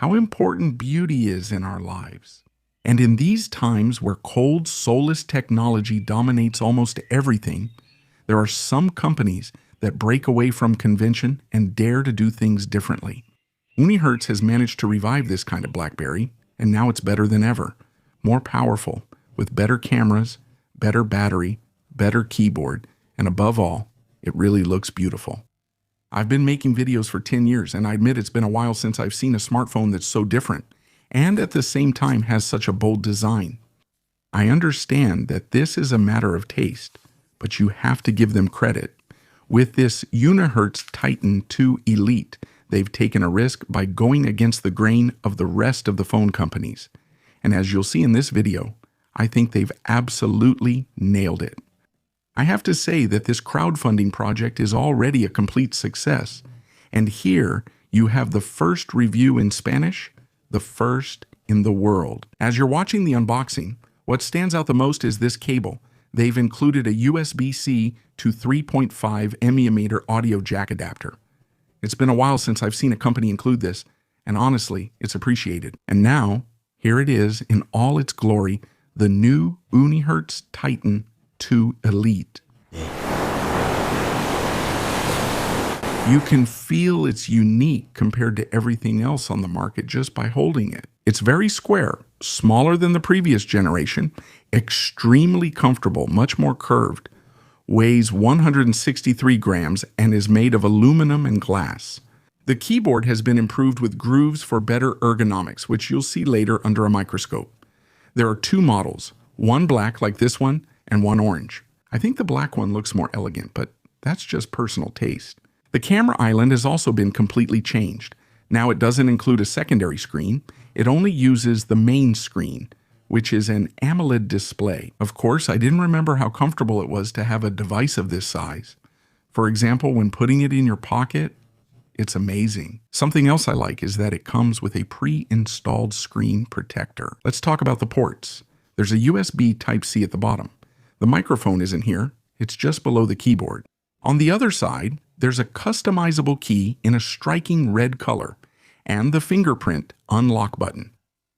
how important beauty is in our lives. And in these times where cold, soulless technology dominates almost everything, there are some companies that break away from convention and dare to do things differently. Unihertz has managed to revive this kind of BlackBerry, and now it's better than ever. More powerful, with better cameras, better battery, better keyboard, and above all, it really looks beautiful. I've been making videos for 10 years, and I admit it's been a while since I've seen a smartphone that's so different, and at the same time has such a bold design. I understand that this is a matter of taste, but you have to give them credit. With this Unihertz Titan 2 Elite, they've taken a risk by going against the grain of the rest of the phone companies. And as you'll see in this video, I think they've absolutely nailed it. I have to say that this crowdfunding project is already a complete success. And here you have the first review in Spanish, the first in the world. As you're watching the unboxing, what stands out the most is this cable. They've included a USB-C to 3.5 mm audio jack adapter. It's been a while since I've seen a company include this, and honestly, it's appreciated. And now, here it is in all its glory, the new Unihertz Titan 2 Elite. You can feel it's unique compared to everything else on the market just by holding it. It's very square, smaller than the previous generation, extremely comfortable, much more curved, weighs 163 grams, and is made of aluminum and glass. The keyboard has been improved with grooves for better ergonomics, which you'll see later under a microscope. There are two models, one black like this one, and one orange. I think the black one looks more elegant, but that's just personal taste. The camera island has also been completely changed. Now it doesn't include a secondary screen, it only uses the main screen, which is an AMOLED display. Of course, I didn't remember how comfortable it was to have a device of this size. For example, when putting it in your pocket, it's amazing. Something else I like is that it comes with a pre-installed screen protector. Let's talk about the ports. There's a USB Type-C at the bottom. The microphone isn't here, it's just below the keyboard. On the other side, there's a customizable key in a striking red color and the fingerprint unlock button.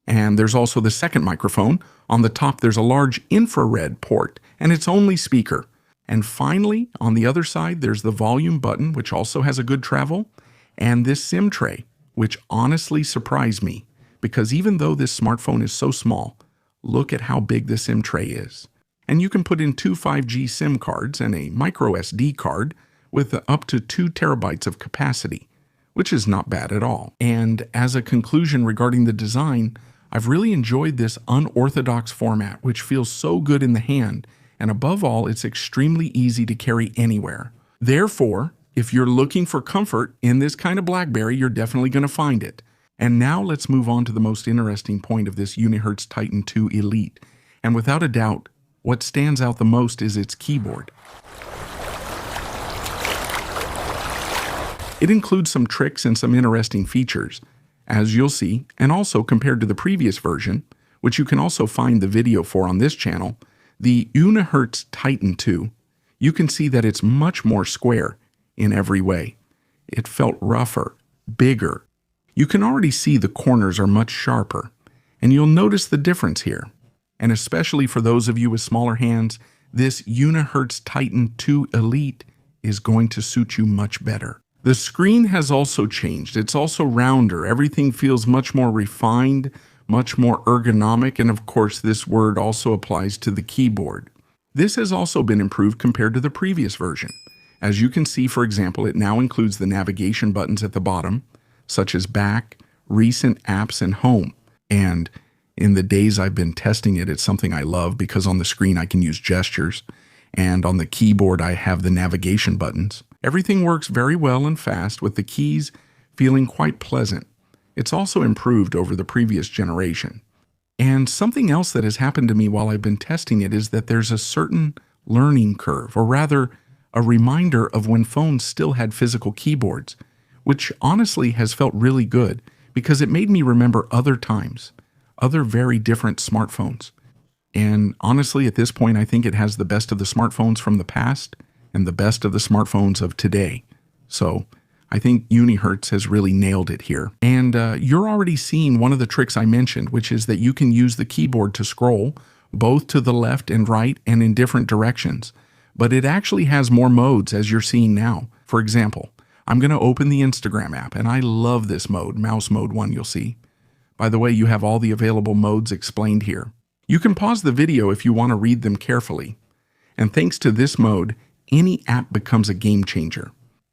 And there's also the second microphone. On the top, there's a large infrared port and its only speaker. And finally, on the other side, there's the volume button, which also has a good travel, and this SIM tray, which honestly surprised me because even though this smartphone is so small, look at how big the SIM tray is. And you can put in two 5G SIM cards and a micro SD card with up to 2 terabytes of capacity, which is not bad at all. And as a conclusion regarding the design, I've really enjoyed this unorthodox format, which feels so good in the hand, and above all, it's extremely easy to carry anywhere. Therefore, if you're looking for comfort in this kind of BlackBerry, you're definitely going to find it. And now let's move on to the most interesting point of this Unihertz Titan 2 Elite. And without a doubt, what stands out the most is its keyboard. It includes some tricks and some interesting features, as you'll see, and also compared to the previous version, which you can also find the video for on this channel, the Unihertz Titan 2, you can see that it's much more square in every way. It felt rougher, bigger. You can already see the corners are much sharper, and you'll notice the difference here. And especially for those of you with smaller hands, this Unihertz Titan 2 Elite is going to suit you much better. The screen has also changed. It's also rounder. Everything feels much more refined, much more ergonomic, and of course this word also applies to the keyboard. This has also been improved compared to the previous version. As you can see, for example, it now includes the navigation buttons at the bottom, such as back, recent apps, and home. And in the days I've been testing it, it's something I love because on the screen I can use gestures, and on the keyboard I have the navigation buttons. Everything works very well and fast, with the keys feeling quite pleasant. It's also improved over the previous generation. And something else that has happened to me while I've been testing it is that there's a certain learning curve, or rather, a reminder of when phones still had physical keyboards, which honestly has felt really good because it made me remember other times, other very different smartphones. And honestly, at this point, I think it has the best of the smartphones from the past and the best of the smartphones of today. So I think Unihertz has really nailed it here. And you're already seeing one of the tricks I mentioned, which is that you can use the keyboard to scroll both to the left and right and in different directions. But it actually has more modes, as you're seeing now. For example, I'm going to open the Instagram app, and I love this mode, mouse mode 1, you'll see. By the way, you have all the available modes explained here. You can pause the video if you want to read them carefully. And thanks to this mode, any app becomes a game changer.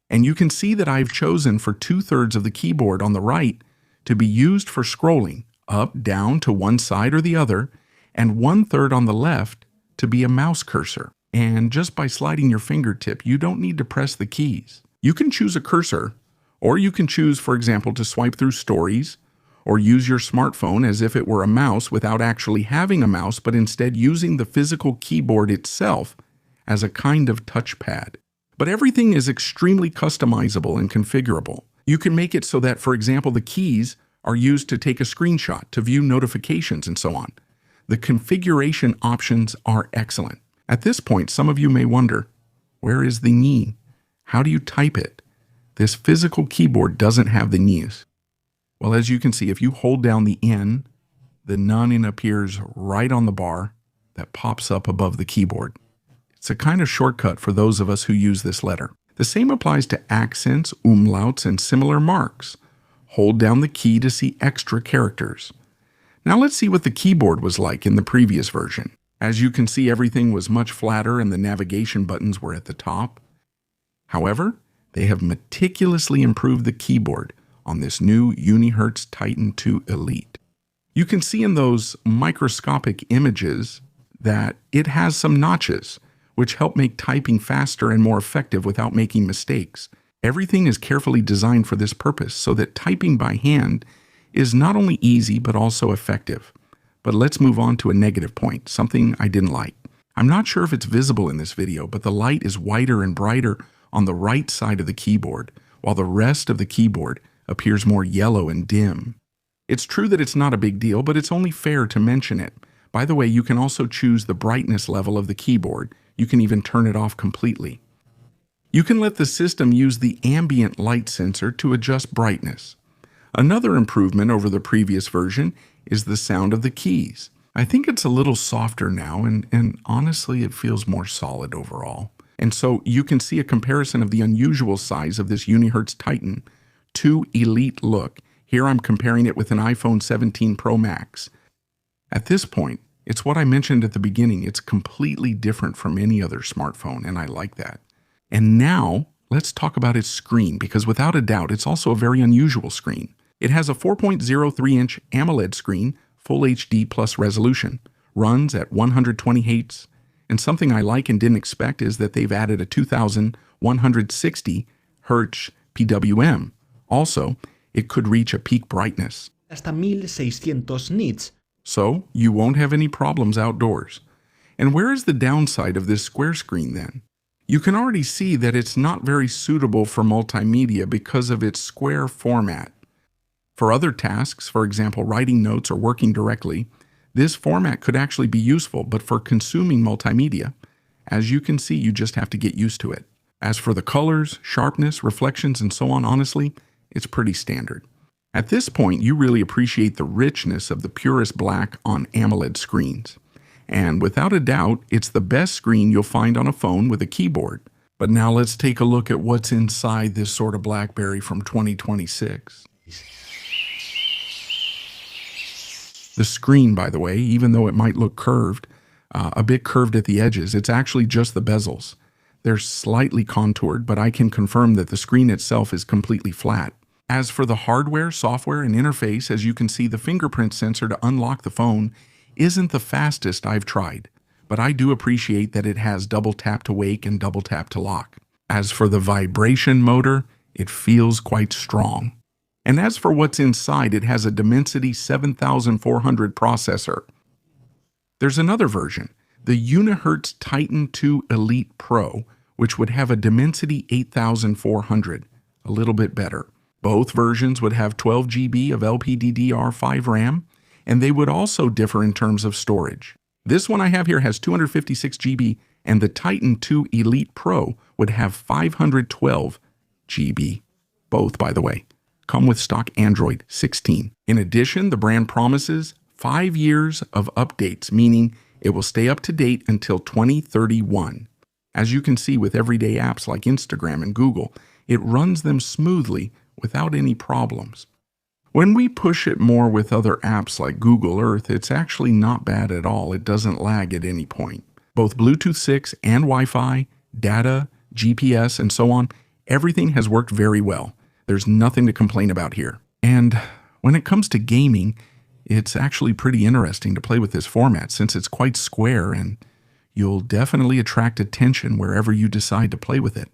And you can see that I've chosen for 2/3 of the keyboard on the right to be used for scrolling up, down, to one side or the other, and 1/3 on the left to be a mouse cursor. And just by sliding your fingertip, you don't need to press the keys. You can choose a cursor, or you can choose, for example, to swipe through stories, or use your smartphone as if it were a mouse without actually having a mouse, but instead using the physical keyboard itself as a kind of touchpad. But everything is extremely customizable and configurable. You can make it so that, for example, the keys are used to take a screenshot, to view notifications, and so on. The configuration options are excellent. At this point, some of you may wonder, where is the knee? How do you type it? This physical keyboard doesn't have the knees. Well, as you can see, if you hold down the N, the none appears right on the bar that pops up above the keyboard. It's a kind of shortcut for those of us who use this letter. The same applies to accents, umlauts, and similar marks. Hold down the key to see extra characters. Now let's see what the keyboard was like in the previous version. As you can see, everything was much flatter and the navigation buttons were at the top. However, they have meticulously improved the keyboard on this new Unihertz Titan II Elite. You can see in those microscopic images that it has some notches, which help make typing faster and more effective without making mistakes. Everything is carefully designed for this purpose so that typing by hand is not only easy but also effective. But let's move on to a negative point, something I didn't like. I'm not sure if it's visible in this video, but the light is whiter and brighter on the right side of the keyboard, while the rest of the keyboard appears more yellow and dim. It's true that it's not a big deal, but it's only fair to mention it. By the way, you can also choose the brightness level of the keyboard. You can even turn it off completely. You can let the system use the ambient light sensor to adjust brightness. Another improvement over the previous version is the sound of the keys. I think it's a little softer now, and honestly, it feels more solid overall. And so you can see a comparison of the unusual size of this Unihertz Titan II Elite look. Here I'm comparing it with an iPhone 17 Pro Max. At this point, it's what I mentioned at the beginning. It's completely different from any other smartphone, and I like that. And now, let's talk about its screen, because without a doubt, it's also a very unusual screen. It has a 4.03-inch AMOLED screen, Full HD plus resolution, runs at 120 Hz, and something I like and didn't expect is that they've added a 2160 Hz PWM. Also, it could reach a peak brightness. Hasta 1600 nits. So, you won't have any problems outdoors. And where is the downside of this square screen then? You can already see that it's not very suitable for multimedia because of its square format. For other tasks, for example, writing notes or working directly, this format could actually be useful, but for consuming multimedia, as you can see, you just have to get used to it. As for the colors, sharpness, reflections, and so on, honestly, it's pretty standard. At this point, you really appreciate the richness of the purest black on AMOLED screens. And without a doubt, it's the best screen you'll find on a phone with a keyboard. But now let's take a look at what's inside this sort of BlackBerry from 2026. The screen, by the way, even though it might look curved, a bit curved at the edges, it's actually just the bezels. They're slightly contoured, but I can confirm that the screen itself is completely flat. As for the hardware, software, and interface, as you can see, the fingerprint sensor to unlock the phone isn't the fastest I've tried, but I do appreciate that it has double tap to wake and double tap to lock. As for the vibration motor, it feels quite strong. And as for what's inside, it has a Dimensity 7400 processor. There's another version, the Unihertz Titan II Elite Pro, which would have a Dimensity 8400, a little bit better. Both versions would have 12 GB of LPDDR5 RAM, and they would also differ in terms of storage. This one I have here has 256 GB, and the Titan II Elite Pro would have 512 GB. both, by the way, come with stock Android 16. In addition, the brand promises 5 years of updates, meaning it will stay up to date until 2031. As you can see with everyday apps like Instagram and Google, it runs them smoothly without any problems. When we push it more with other apps like Google Earth, it's actually not bad at all. It doesn't lag at any point. Both Bluetooth 6 and Wi-Fi, data, GPS, and so on, everything has worked very well. There's nothing to complain about here. And when it comes to gaming, it's actually pretty interesting to play with this format since it's quite square and you'll definitely attract attention wherever you decide to play with it.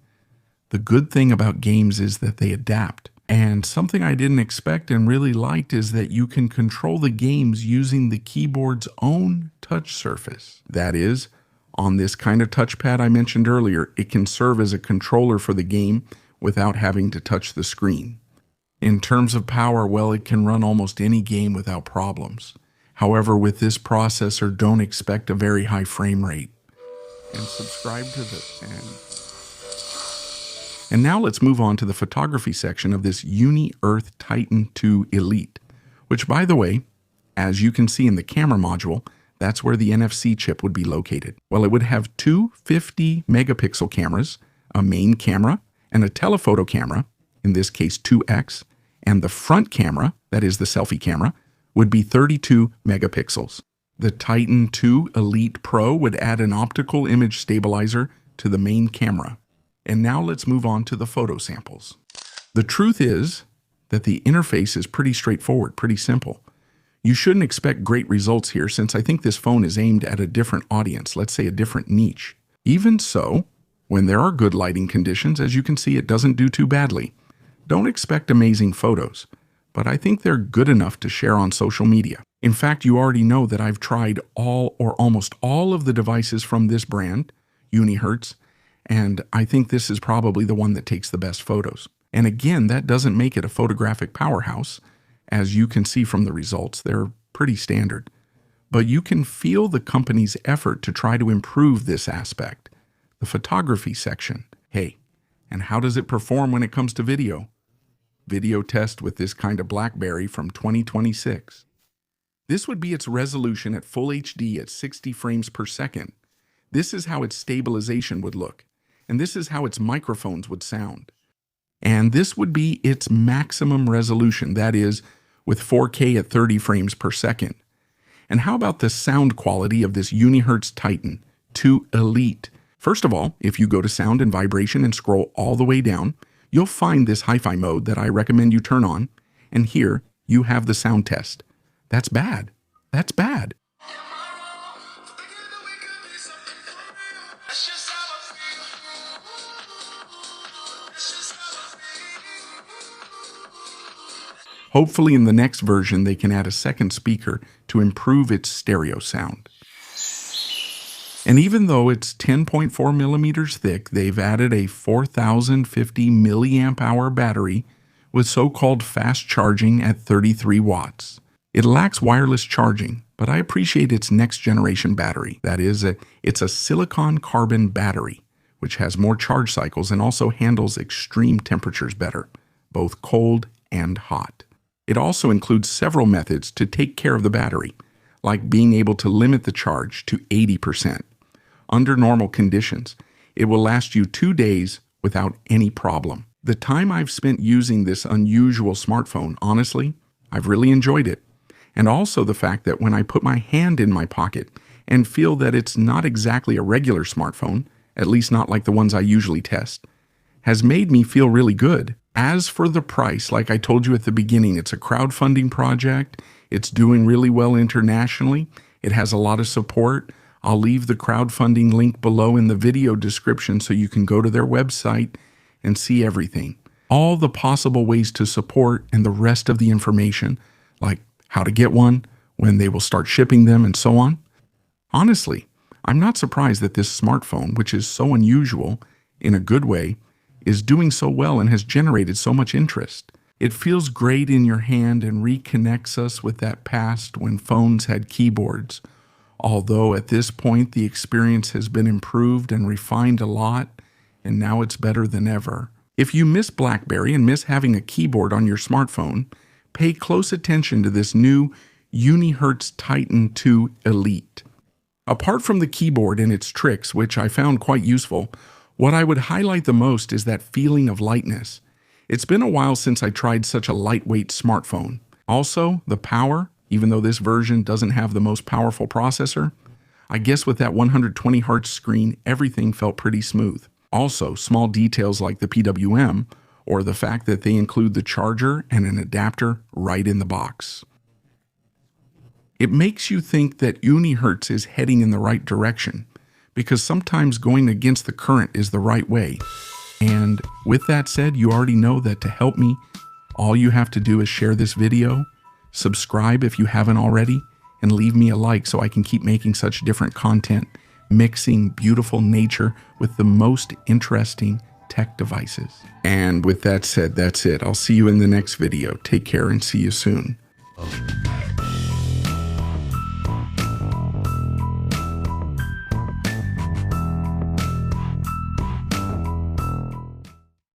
The good thing about games is that they adapt. And something I didn't expect and really liked is that you can control the games using the keyboard's own touch surface. That is, on this kind of touchpad I mentioned earlier, it can serve as a controller for the game without having to touch the screen. In terms of power, well, it can run almost any game without problems. However, with this processor, don't expect a very high frame rate. And subscribe to And now let's move on to the photography section of this Unihertz Titan II Elite, which, by the way, as you can see in the camera module, that's where the NFC chip would be located. Well, it would have two 50-megapixel cameras, a main camera, and a telephoto camera, in this case 2x, and the front camera, that is the selfie camera, would be 32 megapixels. The Titan II Elite Pro would add an optical image stabilizer to the main camera. And now let's move on to the photo samples. The truth is that the interface is pretty straightforward, pretty simple. You shouldn't expect great results here since I think this phone is aimed at a different audience, let's say a different niche. Even so, when there are good lighting conditions, as you can see, it doesn't do too badly. Don't expect amazing photos, but I think they're good enough to share on social media. In fact, you already know that I've tried all or almost all of the devices from this brand, Unihertz, and I think this is probably the one that takes the best photos. And again, that doesn't make it a photographic powerhouse. As you can see from the results, they're pretty standard. But you can feel the company's effort to try to improve this aspect. The photography section. Hey, and how does it perform when it comes to video? Video test with this kind of BlackBerry from 2026. This would be its resolution at full HD at 60 frames per second. This is how its stabilization would look. And this is how its microphones would sound. And this would be its maximum resolution, that is, with 4K at 30 frames per second. And how about the sound quality of this Unihertz Titan II Elite? First of all, if you go to sound and vibration and scroll all the way down, you'll find this hi-fi mode that I recommend you turn on. And here you have the sound test. That's bad. That's bad. Hopefully in the next version they can add a second speaker to improve its stereo sound. And even though it's 10.4 millimeters thick, they've added a 4050 milliamp hour battery with so-called fast charging at 33 watts. It lacks wireless charging, but I appreciate its next generation battery. That is, it's a silicon carbon battery, which has more charge cycles and also handles extreme temperatures better, both cold and hot. It also includes several methods to take care of the battery, like being able to limit the charge to 80%. Under normal conditions, it will last you 2 days without any problem. The time I've spent using this unusual smartphone, honestly, I've really enjoyed it. And also the fact that when I put my hand in my pocket and feel that it's not exactly a regular smartphone, at least not like the ones I usually test, has made me feel really good. As for the price, like I told you at the beginning, it's a crowdfunding project. It's doing really well internationally. It has a lot of support. I'll leave the crowdfunding link below in the video description so you can go to their website and see everything. All the possible ways to support and the rest of the information, like how to get one, when they will start shipping them, and so on. Honestly, I'm not surprised that this smartphone, which is so unusual in a good way, is doing so well and has generated so much interest. It feels great in your hand and reconnects us with that past when phones had keyboards. Although at this point the experience has been improved and refined a lot, and now it's better than ever. If you miss BlackBerry and miss having a keyboard on your smartphone, pay close attention to this new Unihertz Titan 2 Elite. Apart from the keyboard and its tricks, which I found quite useful, what I would highlight the most is that feeling of lightness. It's been a while since I tried such a lightweight smartphone. Also, the power, even though this version doesn't have the most powerful processor, I guess with that 120 Hz screen, everything felt pretty smooth. Also, small details like the PWM, or the fact that they include the charger and an adapter right in the box. It makes you think that Unihertz is heading in the right direction, because sometimes going against the current is the right way. And with that said, you already know that to help me, all you have to do is share this video, subscribe if you haven't already, and leave me a like so I can keep making such different content, mixing beautiful nature with the most interesting tech devices. And with that said, that's it. I'll see you in the next video. Take care and see you soon.